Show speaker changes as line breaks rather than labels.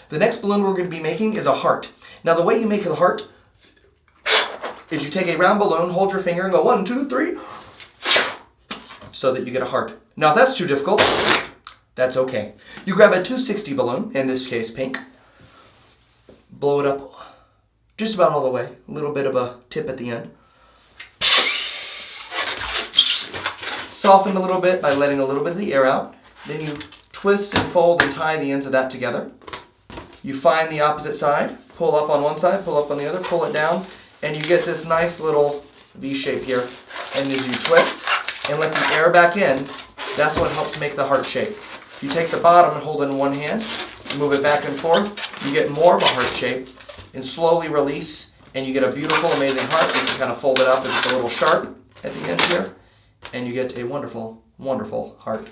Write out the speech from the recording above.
The next balloon we're going to be making is a heart. Now the way you make a heart is you take a round balloon, hold your finger and go 1, 2, 3, so that you get a heart. Now if that's too difficult, that's okay. You grab a 260 balloon, in this case pink, blow it up just about all the way, a little bit of a tip at the end. Soften a little bit by letting a little bit of the air out. Then you twist and fold and tie the ends of that together. You find the opposite side, pull up on one side, pull up on the other, pull it down, and you get this nice little V shape here. And as you twist and let the air back in, that's what helps make the heart shape. You take the bottom and hold it in one hand, move it back and forth, you get more of a heart shape, and slowly release, and you get a beautiful, amazing heart. You can kind of fold it up if it's a little sharp at the end here, and you get a wonderful, wonderful heart.